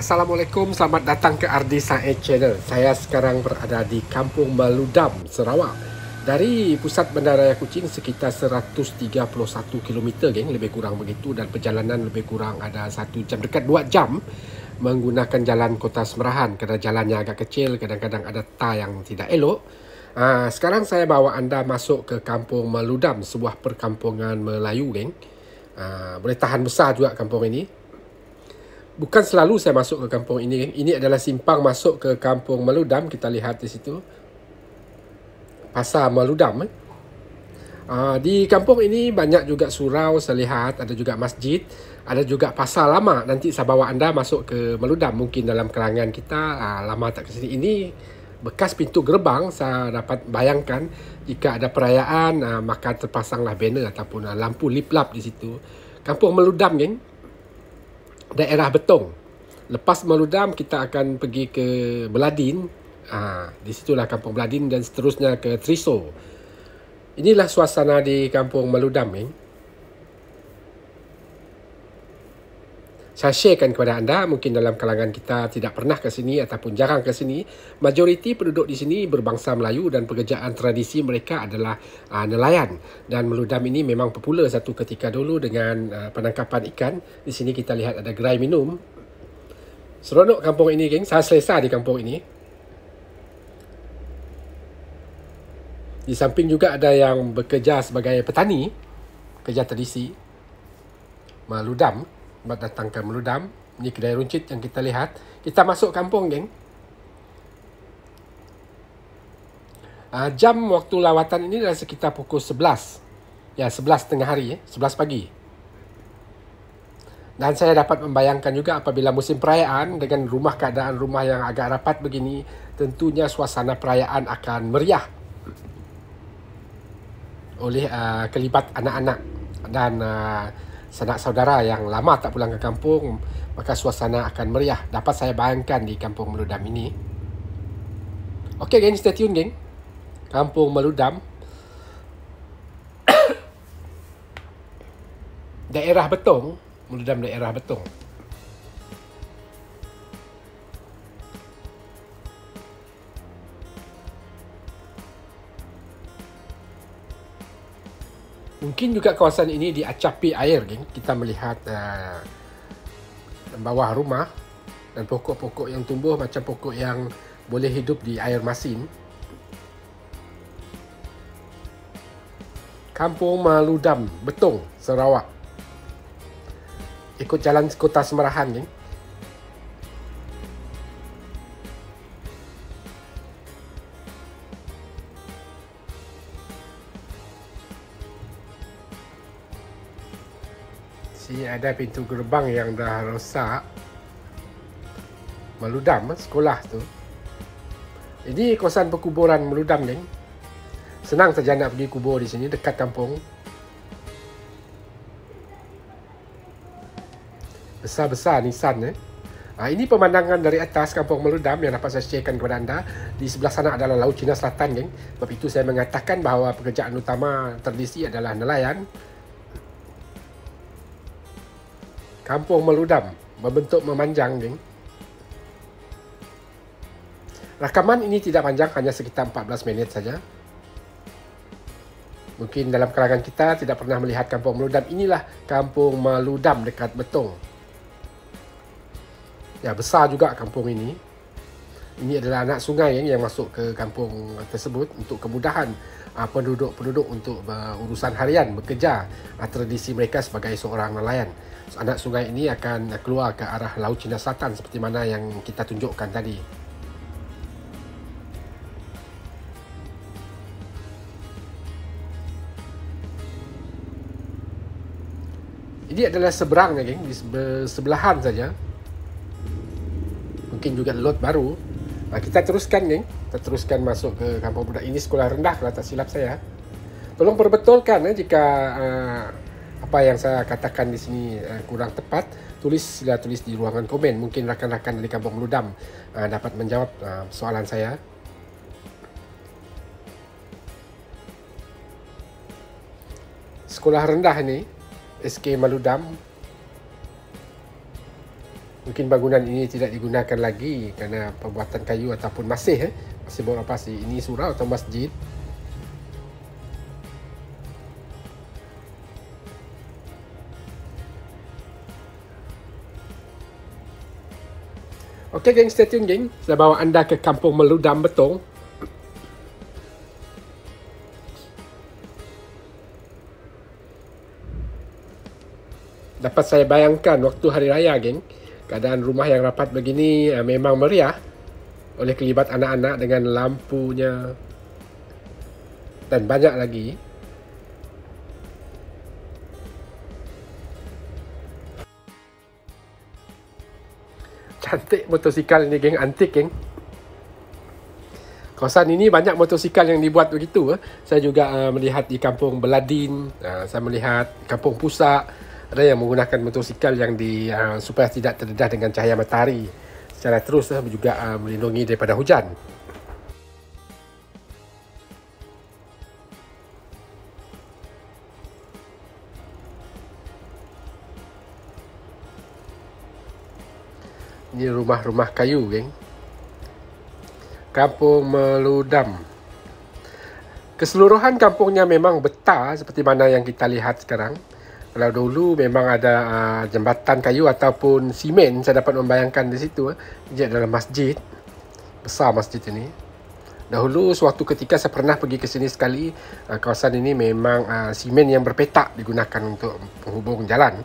Assalamualaikum, selamat datang ke Ardi Said Channel. Saya sekarang berada di Kampung Meludam, Sarawak. Dari pusat Bandaraya Kuching sekitar 131 km, geng, lebih kurang begitu, dan perjalanan lebih kurang ada 1 jam, dekat 2 jam menggunakan jalan Kota Semerahan kerana jalannya agak kecil, kadang-kadang ada tar yang tidak elok. Sekarang saya bawa anda masuk ke Kampung Meludam, sebuah perkampungan Melayu, geng. Boleh tahan besar juga kampung ini. Bukan selalu saya masuk ke kampung ini. Ini adalah simpang masuk ke Kampung Meludam. Kita lihat di situ. Pasar Meludam. Di kampung ini banyak juga surau, saya lihat. Ada juga masjid. Ada juga pasar lama. Nanti saya bawa anda masuk ke Meludam. Mungkin dalam kerangan kita lama tak ke sini. Ini bekas pintu gerbang. Saya dapat bayangkan jika ada perayaan, maka terpasanglah banner ataupun lampu lip-lap di situ. Kampung Meludam, geng. Daerah Betong. Lepas Meludam kita akan pergi ke Beladin. Di situlah Kampung Beladin dan seterusnya ke Triso. Inilah suasana di Kampung Meludam, Saya sharekan kepada anda, mungkin dalam kalangan kita tidak pernah ke sini ataupun jarang ke sini. Majoriti penduduk di sini berbangsa Melayu dan pekerjaan tradisi mereka adalah nelayan. Dan Meludam ini memang popular satu ketika dulu dengan penangkapan ikan. Di sini kita lihat ada gerai minum. Seronok kampung ini, geng. Saya selesa di kampung ini. Di samping juga ada yang bekerja sebagai petani, kerja tradisi. Meludam. Datang ke Meludam. Ini kedai runcit yang kita lihat. Kita masuk kampung, geng. Jam waktu lawatan ini adalah sekitar pukul 11. Ya, 11 tengah hari, 11 pagi. Dan saya dapat membayangkan juga apabila musim perayaan dengan keadaan rumah yang agak rapat begini, tentunya suasana perayaan akan meriah oleh kelibat anak-anak dan sanak saudara yang lama tak pulang ke kampung, maka suasana akan meriah. Dapat saya bayangkan di Kampung Meludam ini. Okey, geng, stay tune, geng. Kampung Meludam. Daerah Betong. Meludam daerah Betong. Mungkin juga kawasan ini diacapi air, geng. Kita melihat bawah rumah dan pokok-pokok yang tumbuh macam pokok yang boleh hidup di air masin. Kampung Meludam, Betong, Sarawak. Ikut jalan Kota Semerahan, geng. Sini ada pintu gerbang yang dah rosak. Meludam, sekolah tu. Ini kawasan perkuburan Meludam, geng. Senang saja nak pergi kubur di sini, dekat kampung. Besar-besar nisan, Ini pemandangan dari atas Kampung Meludam yang dapat saya sharekan kepada anda. Di sebelah sana adalah Laut Cina Selatan, geng. Sebab itu saya mengatakan bahawa pekerjaan utama tradisi adalah nelayan. Kampung Meludam berbentuk memanjang, geng. Rakaman ini tidak panjang, hanya sekitar 14 minit saja. Mungkin dalam kalangan kita tidak pernah melihat Kampung Meludam. Inilah Kampung Meludam dekat Betong. Ya, besar juga kampung ini. Ini adalah anak sungai yang masuk ke kampung tersebut untuk kemudahan penduduk-penduduk untuk urusan harian, bekerja. Tradisi mereka sebagai seorang nelayan. Anak sungai ini akan keluar ke arah Laut Cina Selatan seperti mana yang kita tunjukkan tadi. Ini adalah seberangnya, geng, di sebelahan saja. Mungkin juga lot baru. Kita teruskan, geng. Kita teruskan masuk ke kampung budak. Ini sekolah rendah kalau tak silap saya. Tolong perbetulkan jika apa yang saya katakan di sini kurang tepat. Sila tulis di ruangan komen. Mungkin rakan-rakan dari Kampung Meludam dapat menjawab soalan saya. sekolah rendah ni, SK Maludam. Mungkin bangunan ini tidak digunakan lagi kerana pembuatan kayu ataupun masih beberapa sih. Ini surau atau masjid. Okey geng, stay tune geng. Saya bawa anda ke Kampung Meludam Betong. Dapat saya bayangkan waktu hari raya geng, keadaan rumah yang rapat begini memang meriah oleh kelibat anak-anak dengan lampunya dan banyak lagi. Cantik motosikal ini geng, antik geng. Kawasan ini banyak motosikal yang dibuat begitu. Saya juga melihat di Kampung Beladin, saya melihat Kampung Pusak. Ada yang menggunakan motosikal yang supaya tidak terdedah dengan cahaya matahari secara terus, juga melindungi daripada hujan. Ini rumah-rumah kayu geng. Kampung Meludam. Keseluruhan kampungnya memang betar seperti mana yang kita lihat sekarang. Kalau dulu memang ada jambatan kayu ataupun simen, saya dapat membayangkan di situ. Ini adalah masjid. Besar masjid ini. Dahulu suatu ketika saya pernah pergi ke sini sekali. Kawasan ini memang simen yang berpetak digunakan untuk penghubung jalan.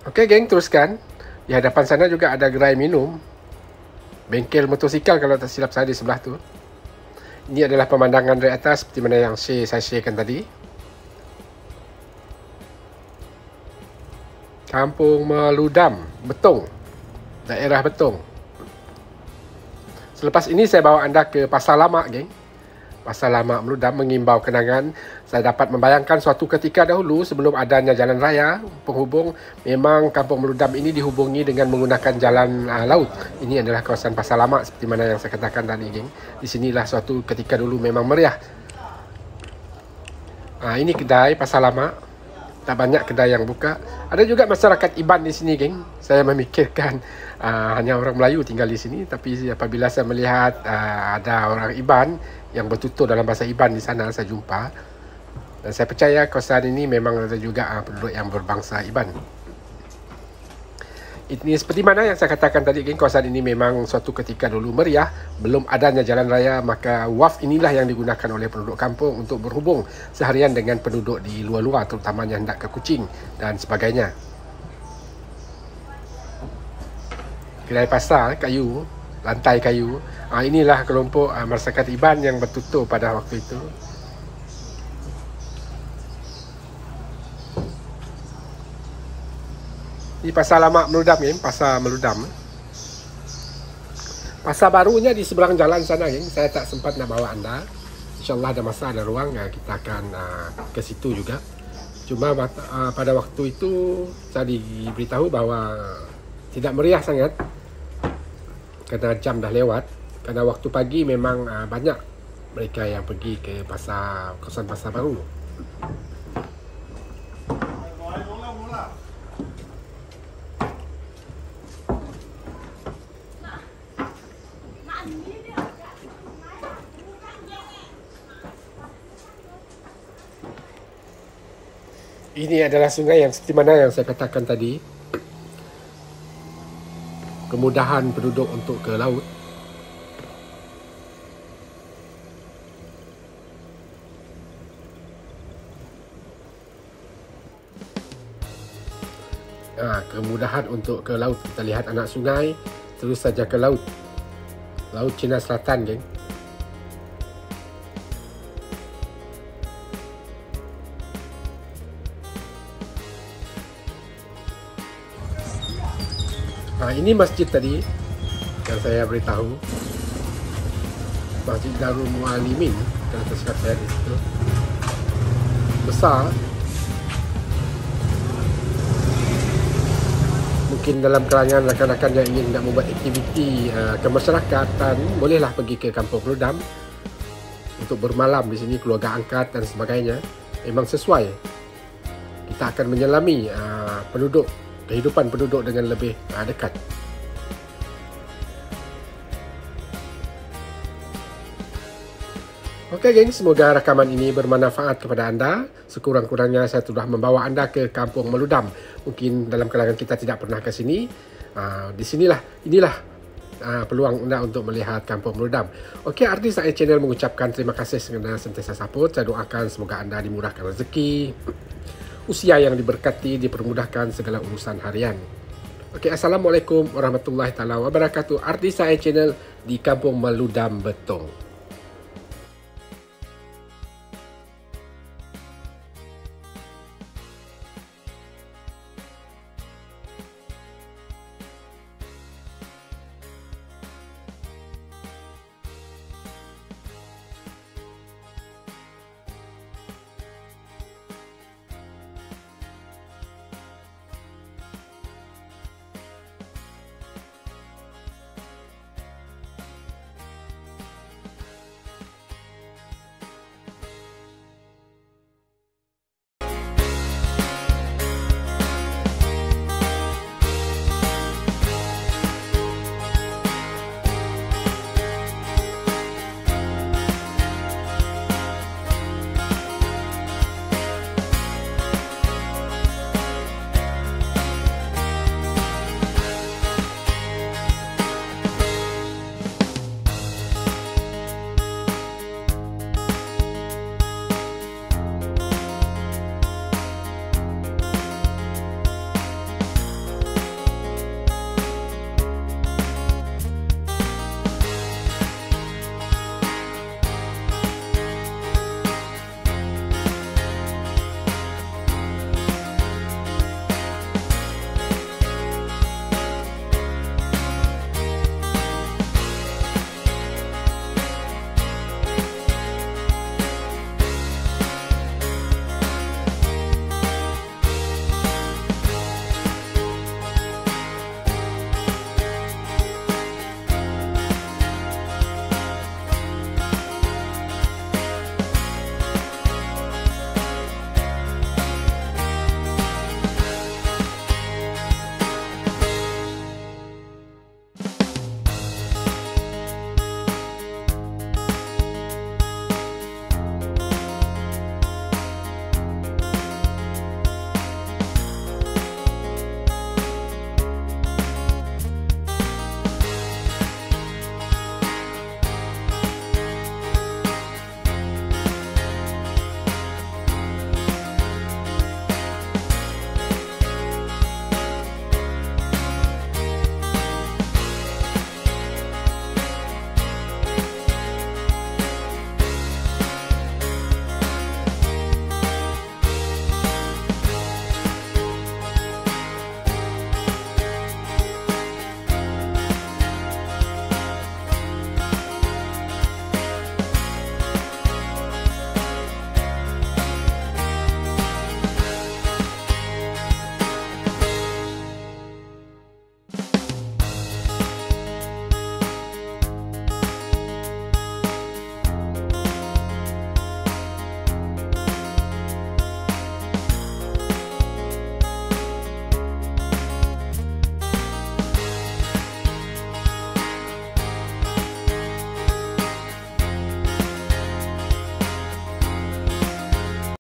Okey geng, teruskan. Di hadapan sana juga ada gerai minum. Bengkel motosikal kalau tak silap saya di sebelah tu. Ini adalah pemandangan dari atas seperti mana yang saya sharekan tadi. Kampung Meludam, Betong. Daerah Betong. Selepas ini saya bawa anda ke Pasar Lama geng. Pasar Lama Meludam mengimbau kenangan. Saya dapat membayangkan suatu ketika dahulu sebelum adanya jalan raya penghubung, memang Kampung Meludam ini dihubungi dengan menggunakan jalan laut. Ini adalah kawasan Pasar Lama seperti mana yang saya katakan tadi geng. Di sinilah suatu ketika dulu memang meriah. Ini kedai Pasar Lama. Tak banyak kedai yang buka. Ada juga masyarakat Iban di sini geng. Saya memikirkan hanya orang Melayu tinggal di sini, tapi apabila saya melihat ada orang Iban yang bertutur dalam bahasa Iban di sana, saya jumpa. Dan saya percaya kawasan ini memang ada juga penduduk yang berbangsa Iban. Ini seperti mana yang saya katakan tadi geng, kawasan ini memang suatu ketika dulu meriah. Belum adanya jalan raya, maka waf inilah yang digunakan oleh penduduk kampung untuk berhubung seharian dengan penduduk di luar-luar, terutamanya hendak ke Kuching dan sebagainya. Kedai pasar kayu, lantai kayu. Inilah kelompok masyarakat Iban yang bertutur pada waktu itu. Ini Pasar Lama Meludam geng, Pasar Meludam. Pasar barunya di seberang jalan sana geng. Saya tak sempat nak bawa anda. InsyaAllah ada masa, ada ruang, kita akan ke situ juga. Cuma pada waktu itu saya diberitahu bahawa tidak meriah sangat kerana jam dah lewat. Kerana waktu pagi memang banyak mereka yang pergi ke kawasan pasar baru. Ini adalah sungai yang seperti mana yang saya katakan tadi. Kemudahan penduduk untuk ke laut. Kemudahan untuk ke laut. Kita lihat anak sungai, terus saja ke laut. Laut Cina Selatan geng. Ini masjid tadi yang saya beritahu, Masjid Darul Mualimin, kalau tersilap saya di situ. Besar. Mungkin dalam kalangan rakan-rakan yang ingin nak membuat aktiviti kemasyarakatan, bolehlah pergi ke Kampung Meludam untuk bermalam di sini, keluarga angkat dan sebagainya. memang sesuai. Kita akan menyelami kehidupan penduduk dengan lebih dekat. Okey geng, semoga rakaman ini bermanfaat kepada anda. Sekurang-kurangnya saya sudah membawa anda ke Kampung Meludam. Mungkin dalam kalangan kita tidak pernah ke sini. Inilah peluang anda untuk melihat Kampung Meludam. Okey, artis saya channel mengucapkan terima kasih kerana sentiasa support. Saya doakan semoga anda dimurahkan rezeki, usia yang diberkati, dipermudahkan segala urusan harian. Okey, Assalamualaikum warahmatullahi taala wabarakatuh. Artis saya channel di Kampung Meludam Betong.